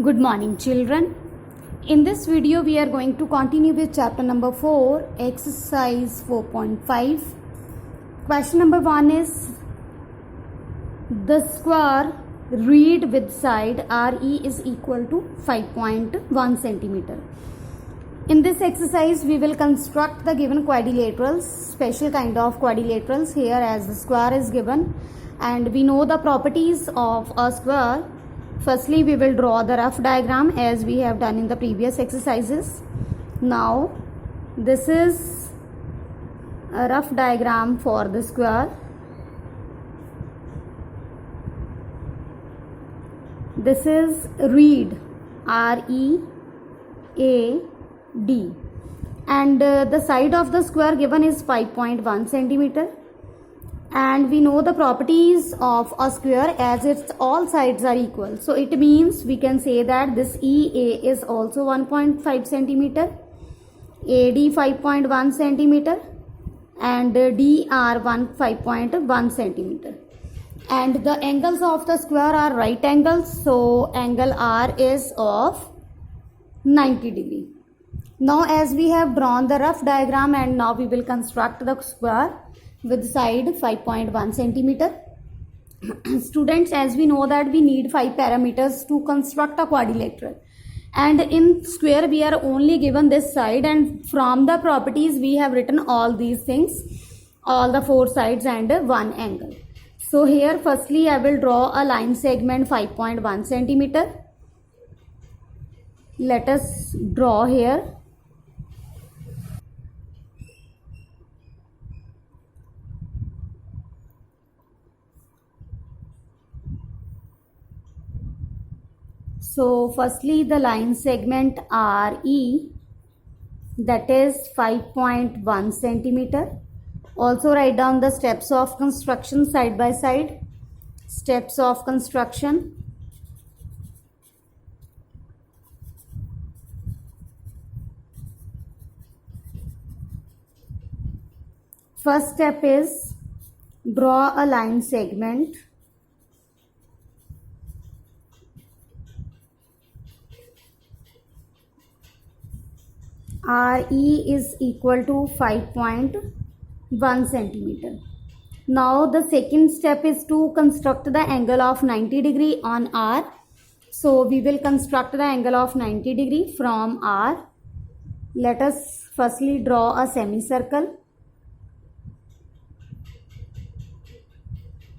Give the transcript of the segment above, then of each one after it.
Good morning, children. In this video, we are going to continue with chapter number 4, exercise 4.5. Question number 1 is the square reed with side RE is equal to 5.1 centimeter. In this exercise, we will construct the given quadrilaterals, special kind of quadrilaterals here as the square is given, and we know the properties of a square. Firstly, we will draw the rough diagram as we have done in the previous exercises. Now, this is a rough diagram for the square. This is reed, R-E-A-D, and the side of the square given is 5.1 centimeter. And we know the properties of a square as its all sides are equal. So it means we can say that this EA is also 1.5 centimeter, AD 5.1 centimeter, and DR 5.1 centimeter. And the angles of the square are right angles. So angle R is of 90 degree. Now as we have drawn the rough diagram, and now we will construct the square with side 5.1 centimeter. Students, as we know that we need 5 parameters to construct a quadrilateral, and in square we are only given this side, and from the properties we have written all these things, all the 4 sides and 1 angle. So here firstly I will draw a line segment 5.1 centimeter. Let us draw here. So firstly the line segment RE, that is 5.1 centimeter. Also write down the steps of construction side by side. Steps of construction. First step is draw a line segment. RE is equal to 5.1 centimeter. Now the second step is to construct the angle of 90 degree on R. So we will construct the angle of 90 degree from R. Let us firstly draw a semicircle.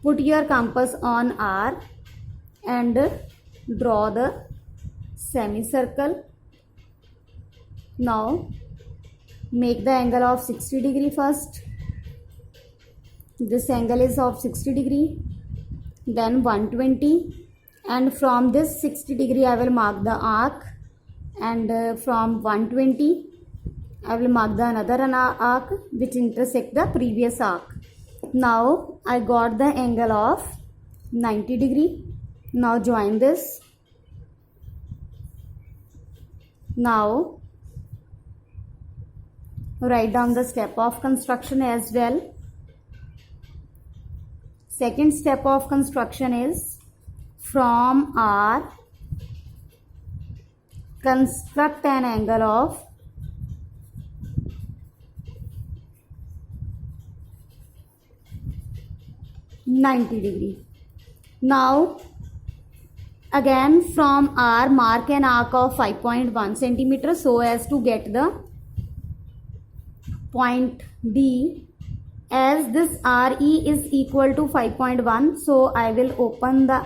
Put your compass on R and draw the semicircle. Now make the angle of 60 degree first. This angle is of 60 degree, then 120, and from this 60 degree I will mark the arc, and from 120 I will mark the another arc which intersect the previous arc. Now I got the angle of 90 degree. Now join this. Now write down the step of construction as well. Second step of construction is from R construct an angle of 90 degree. Now again from R mark an arc of 5.1 centimeter so as to get the point D. As this RE is equal to 5.1, so I will open the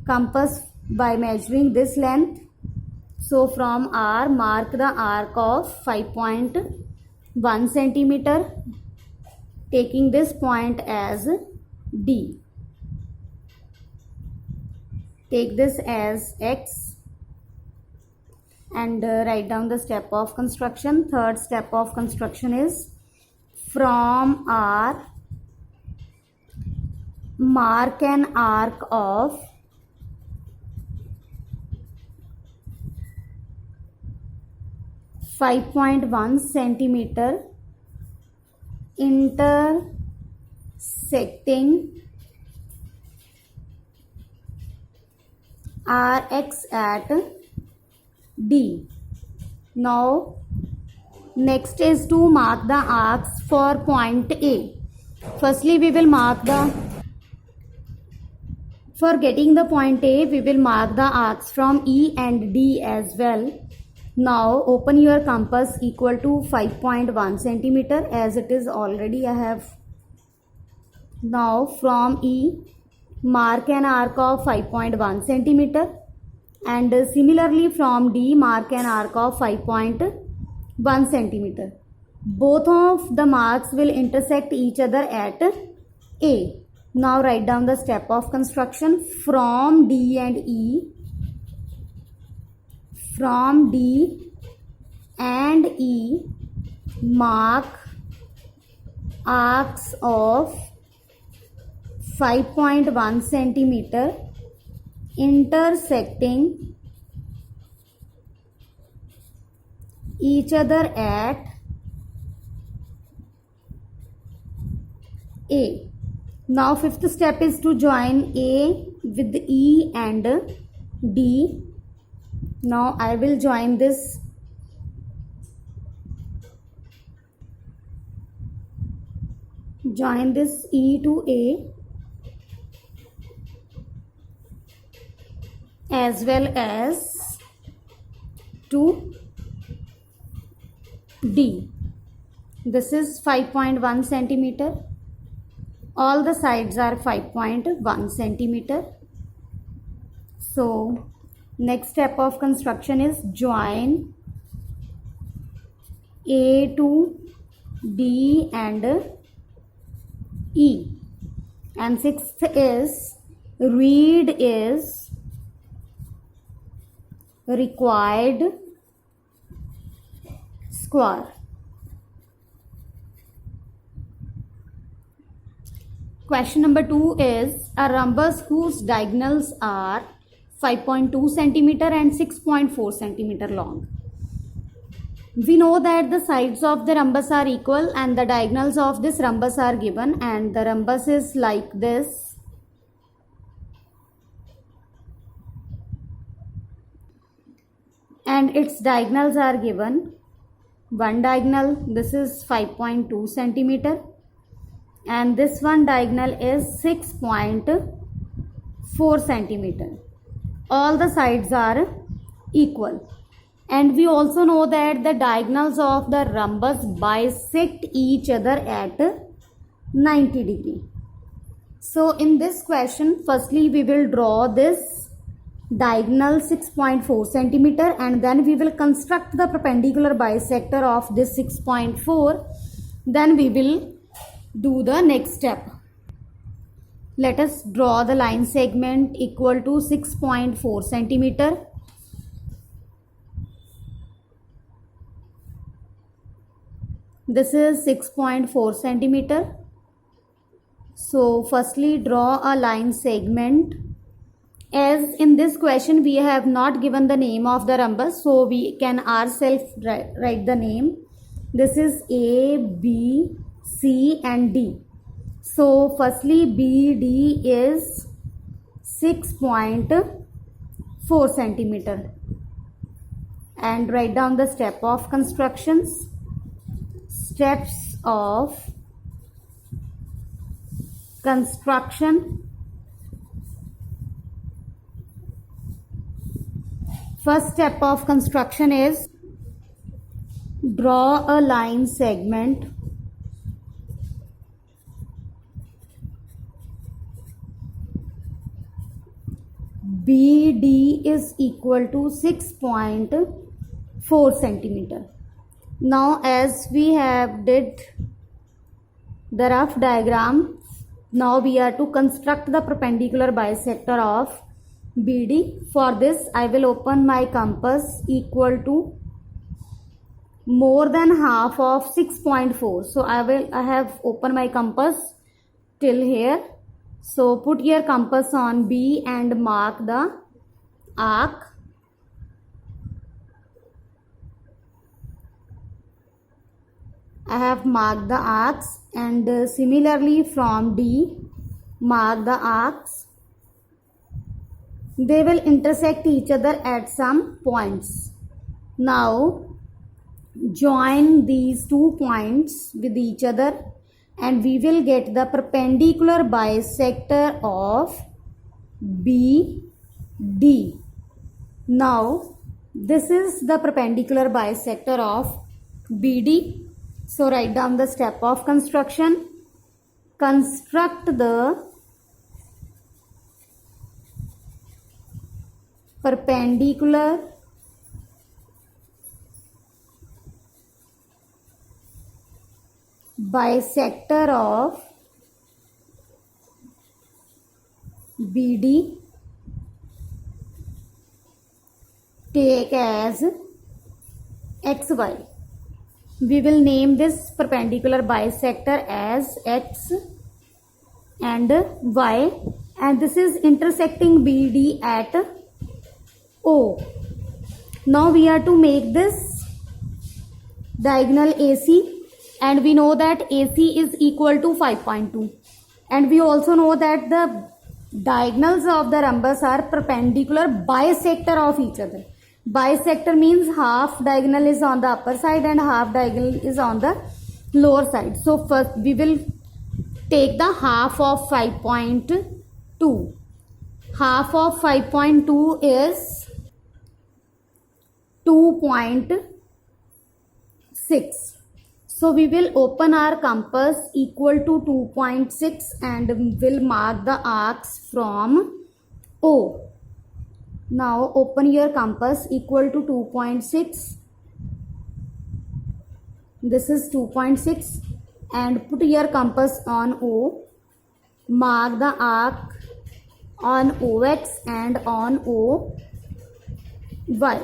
compass by measuring this length. So from R mark the arc of 5.1 centimeter, taking this point as D. Take this as X and write down the step of construction. Third step of construction is from R mark an arc of 5.1 centimeter intersecting RX at D. Now next is to mark the arcs for point A. Firstly, we will mark for getting the point A, we will mark the arcs from E and D as well. Now open your compass equal to 5.1 centimeter, as it is already I have. Now from E, mark an arc of 5.1 centimeter, and similarly from D, mark an arc of 5.1 centimeter. Both of the marks will intersect each other at A. Now write down the step of construction. From D and E, from D and E, mark arcs of 5.1 centimeter intersecting each other at A. Now fifth step is to join A with E and D. Now I will join this E to A as well as to D. This is 5.1 centimeter. All the sides are 5.1 centimeter. So next step of construction is join A to D and E. And sixth is read is required square. Question number 2 is a rhombus whose diagonals are 5.2 centimeter and 6.4 centimeter long. We know that the sides of the rhombus are equal and the diagonals of this rhombus are given, and the rhombus is like this. And its diagonals are given. One diagonal, this is 5.2 centimeter. And this one diagonal is 6.4 centimeter. All the sides are equal. And we also know that the diagonals of the rhombus bisect each other at 90 degree. So in this question, firstly we will draw this diagonal 6.4 centimeter, and then we will construct the perpendicular bisector of this 6.4. Then we will do the next step. Let us draw the line segment equal to 6.4 centimeter. This is 6.4 centimeter. So firstly draw a line segment. As in this question we have not given the name of the rhombus, so we can ourselves write the name. This is A, B, C and D. So firstly BD is 6.4 centimeter, and write down the step of constructions. Steps of construction. First step of construction is draw a line segment BD is equal to 6.4 centimeter. Now as we have did the rough diagram, now we are to construct the perpendicular bisector of BD. For this I will open my compass equal to more than half of 6.4. So I have opened my compass till here. So put your compass on B and mark the arc. I have marked the arcs, and similarly from D mark the arcs. They will intersect each other at some points. Now join these 2 points with each other and we will get the perpendicular bisector of BD. Now this is the perpendicular bisector of BD. So write down the step of construction. Construct the perpendicular bisector of BD. Take as XY. We will name this perpendicular bisector as X and Y, and this is intersecting BD at O. Now we are to make this diagonal AC, and we know that AC is equal to 5.2, and we also know that the diagonals of the rhombus are perpendicular bisector of each other. Bisector means half diagonal is on the upper side and half diagonal is on the lower side. So first we will take the half of 5.2. Half of 5.2 is 2.6. So we will open our compass equal to 2.6 and will mark the arcs from O. Now open your compass equal to 2.6. This is 2.6 and put your compass on O. Mark the arc on OX and on OY.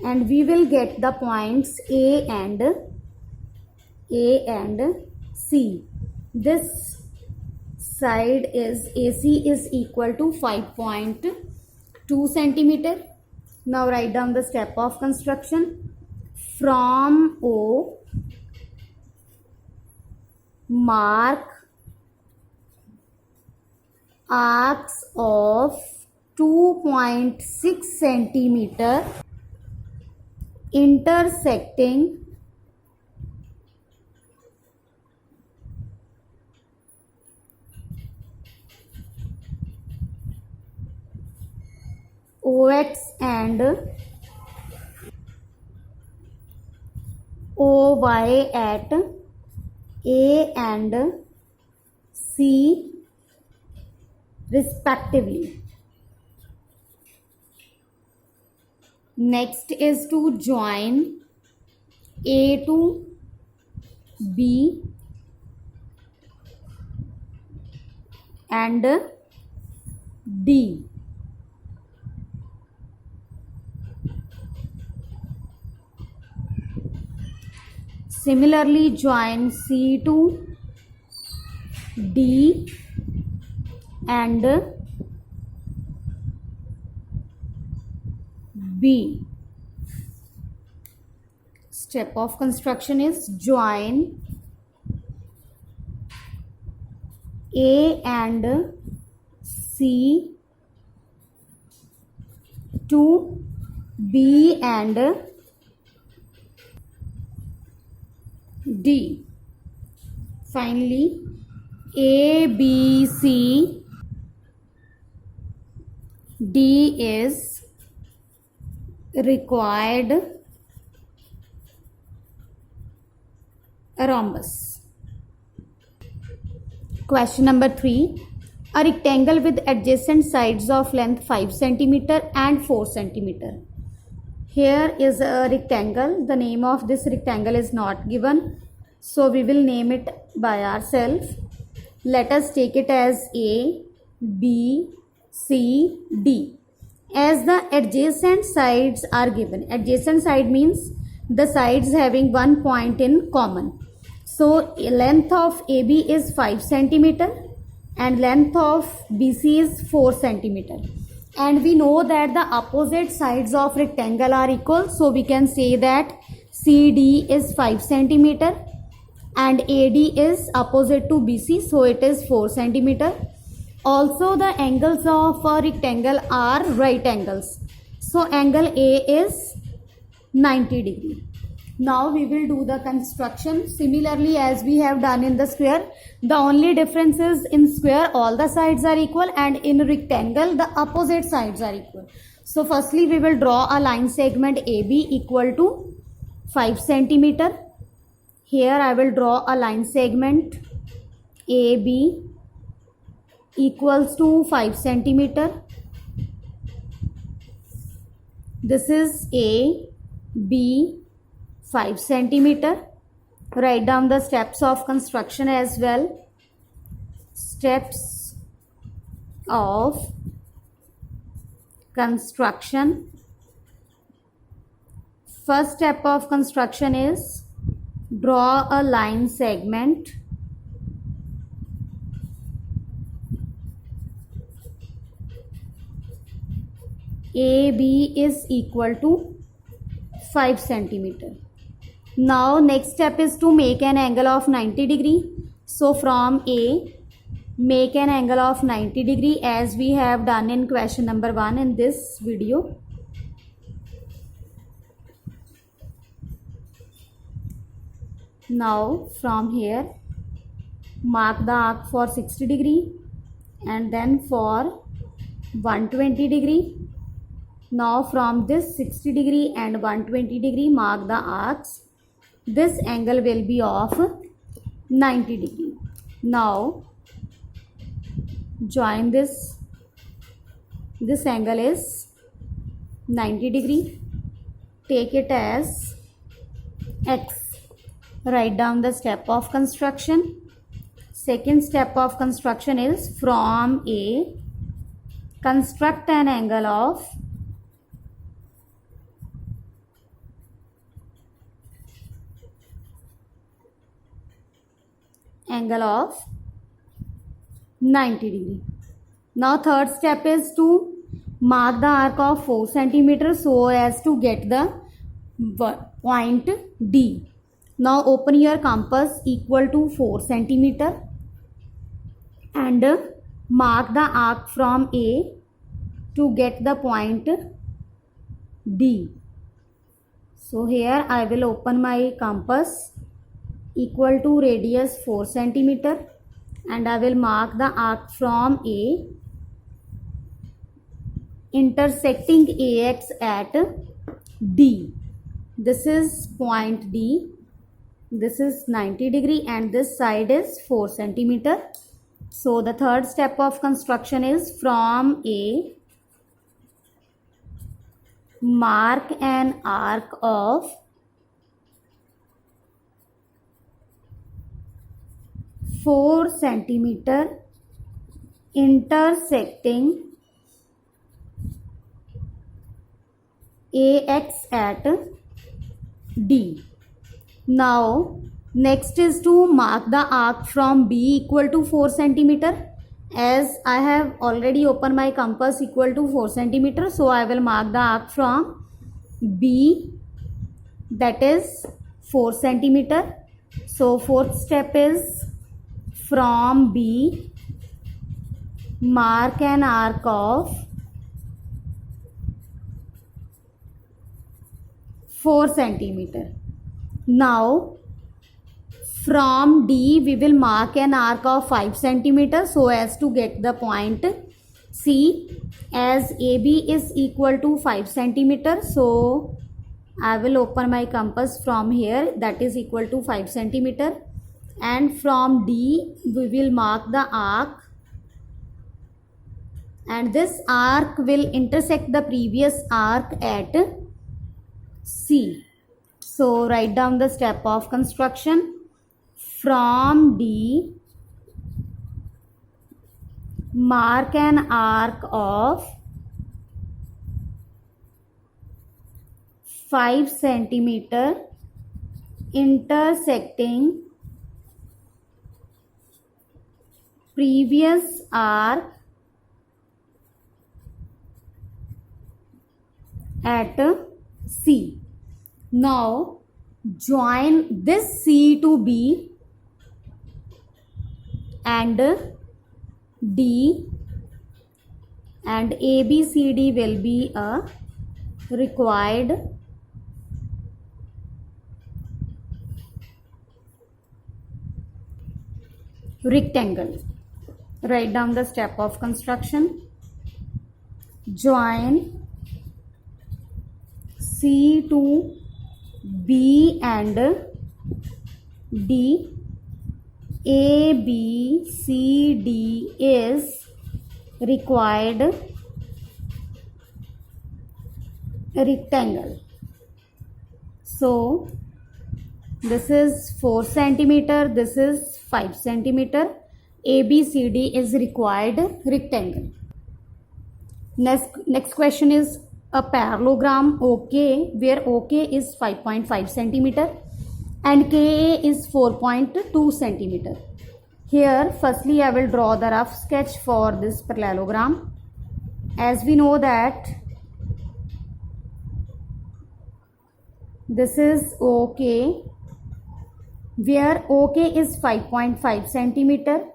And we will get the points A and C. This side is AC is equal to 5.2 centimeter. Now write down the step of construction. From O, mark arcs of 2.6 centimeter intersecting OX and OY at A and C respectively. Next is to join A to B and D. Similarly, join C to D and B. Step of construction is join A and C to B and D. Finally, A, B, C, D is required rhombus. Question number 3. A rectangle with adjacent sides of length 5 cm and 4 cm. Here is a rectangle. The name of this rectangle is not given, so we will name it by ourselves. Let us take it as A, B, C, D. As the adjacent sides are given, adjacent side means the sides having one point in common. So length of AB is 5 cm and length of BC is 4 cm. And we know that the opposite sides of rectangle are equal, so we can say that CD is 5 cm and AD is opposite to BC, so it is 4 cm. Also the angles of a rectangle are right angles. So angle A is 90 degree. Now we will do the construction similarly as we have done in the square. The only difference is in square all the sides are equal and in rectangle the opposite sides are equal. So firstly we will draw a line segment AB equal to 5 centimeter. Here I will draw a line segment AB equals to 5 centimeter. This is A, B, 5 centimeter. Write down the steps of construction as well. Steps of construction. First step of construction is draw a line segment AB is equal to 5 centimeter. Now next step is to make an angle of 90 degree. So from A, make an angle of 90 degree as we have done in question number 1 in this video. Now from here, mark the arc for 60 degree and then for 120 degree. Now from this 60 degree and 120 degree mark the arcs. This angle will be of 90 degree. Now join this. This angle is 90 degree. Take it as X. Write down the step of construction. Second step of construction is from A, construct an angle of 90 degree. Now third step is to mark the arc of 4 centimeter so as to get the point D. Now open your compass equal to 4 centimeter and mark the arc from A to get the point D. So here I will open my compass equal to radius 4 centimeter and I will mark the arc from A intersecting AX at D. This is point D. This is 90 degree and this side is 4 centimeter. So the third step of construction is from A, mark an arc of 4 centimeter intersecting AX at D. Now next is to mark the arc from B equal to 4 centimeter. As I have already opened my compass equal to 4 centimeter, so I will mark the arc from B, that is 4 centimeter. So fourth step is from B, mark an arc of 4 centimeter. Now from D we will mark an arc of 5 centimeter so as to get the point C. As AB is equal to 5 centimeter, so I will open my compass from here, that is equal to 5 centimeter, and from D we will mark the arc and this arc will intersect the previous arc at C. So write down the step of construction. From D, mark an arc of 5 centimeter intersecting previous arc at C. Now join this C to B and D and ABCD will be a required rectangle. Write down the step of construction. Join C to B and D. ABCD is required rectangle. So this is 4 centimeter, this is 5 centimeter. ABCD is required rectangle. Next question is a parallelogram OK, where OK is 5.5 centimeter and KA is 4.2 centimeter. Here firstly I will draw the rough sketch for this parallelogram. As we know that this is OK, where OK is 5.5 centimeter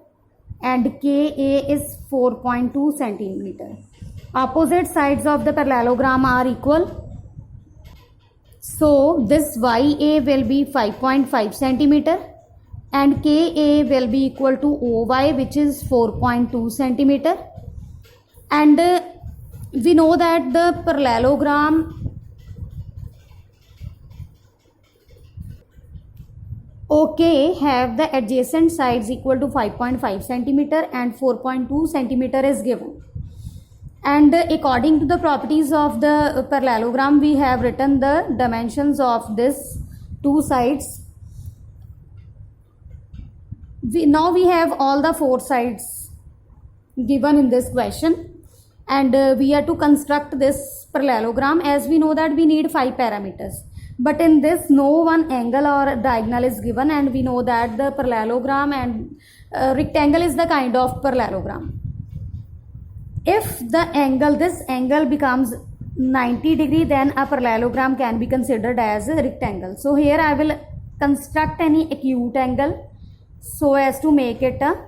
and KA is 4.2 centimeter. Opposite sides of the parallelogram are equal. So this YA will be 5.5 centimeter and KA will be equal to OY, which is 4.2 centimeter. And we know that the parallelogram OK have the adjacent sides equal to 5.5 centimeter and 4.2 centimeter is given. And according to the properties of the parallelogram, we have written the dimensions of this two sides. Now we have all the four sides given in this question, and we are to construct this parallelogram. As we know that we need 5 parameters, but in this no one angle or diagonal is given, and we know that the parallelogram and rectangle is the kind of parallelogram. If this angle becomes 90 degree, then a parallelogram can be considered as a rectangle. So here I will construct any acute angle so as to make it a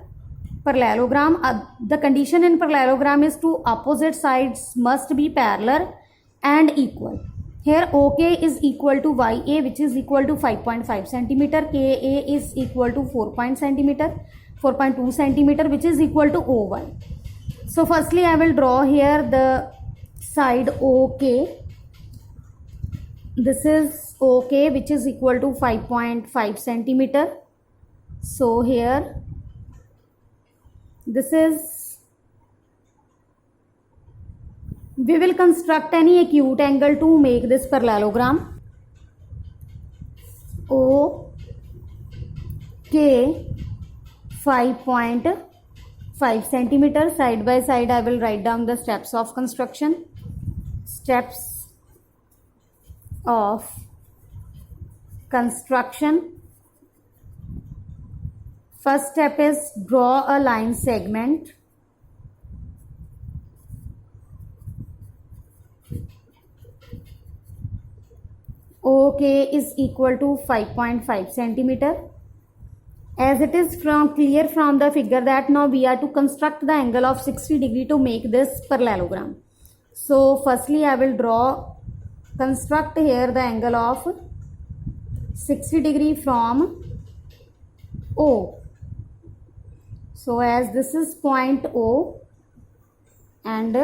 parallelogram. The condition in parallelogram is to opposite sides must be parallel and equal. Here OK is equal to YA, which is equal to 5.5 centimeter. KA is equal to 4.2 centimeter, which is equal to OY. So firstly I will draw here the side OK. This is OK, which is equal to 5.5 centimeter. So here this is, we will construct any acute angle to make this parallelogram. OK 5.5 centimeter. Side by side I will write down the steps of construction. Steps of construction. First step is draw a line segment. OK is equal to 5.5 centimeter. As it is clear from the figure that now we are to construct the angle of 60 degree to make this parallelogram. So firstly I will construct here the angle of 60 degree from O. So as this is point O, and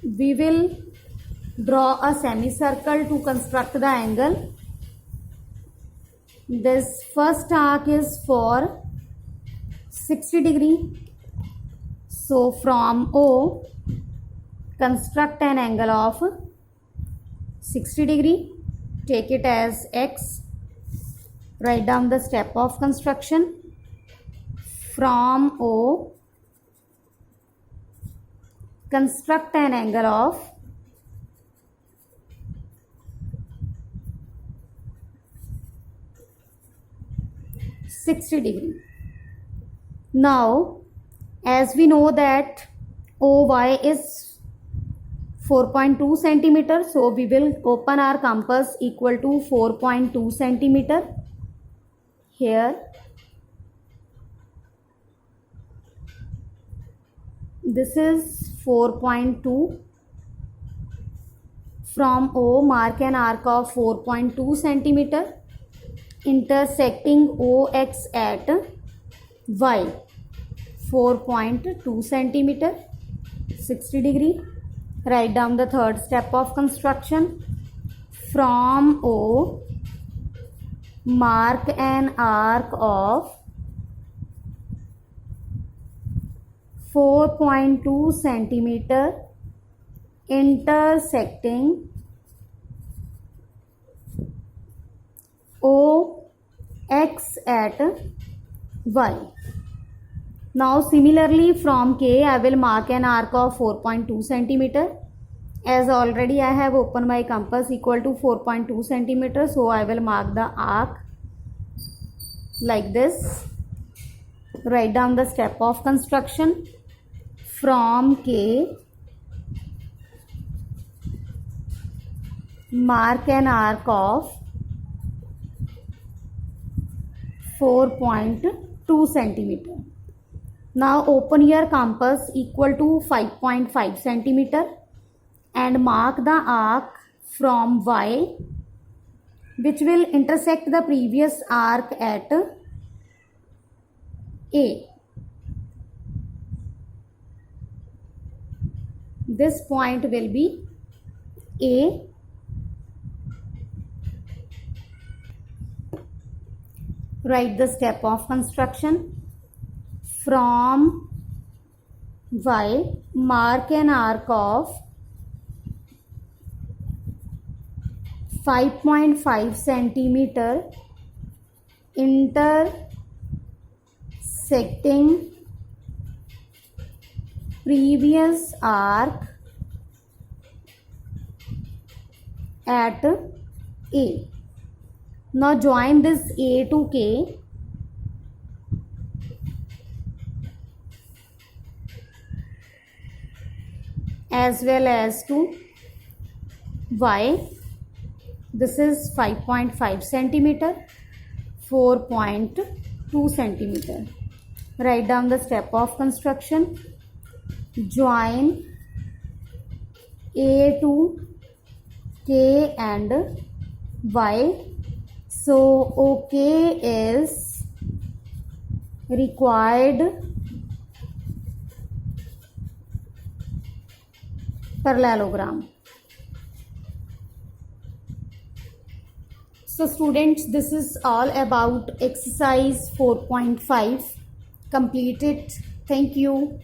we will draw a semicircle to construct the angle. This first arc is for 60 degree. So from O, construct an angle of 60 degree. Take it as X. Write down the step of construction. From O, construct an angle of 60 degree. Now, as we know that OY is 4.2 centimeter, so we will open our compass equal to 4.2 centimeter. Here, this is 4.2. From O, mark an arc of 4.2 centimeter intersecting OX at Y 4.2 centimeter 60 degree. Write down the third step of construction. From O, mark an arc of 4.2 centimeter intersecting OX at Y. Now similarly from K, I will mark an arc of 4.2 centimeter. As already I have opened my compass equal to 4.2 centimeter, so I will mark the arc like this. Write down the step of construction. From K, mark an arc of 4.2 centimeter. Now open your compass equal to 5.5 centimeter and mark the arc from Y, which will intersect the previous arc at A. This point will be A. Write the step of construction. From Y, mark an arc of 5.5 centimeter intersecting previous arc at A. Now join this A to K as well as to Y. This is 5.5 centimeter, 4.2 centimeter. Write down the step of construction. Join A to K and Y. So OK is required parallelogram. So students, this is all about exercise 4.5 completed. Thank you.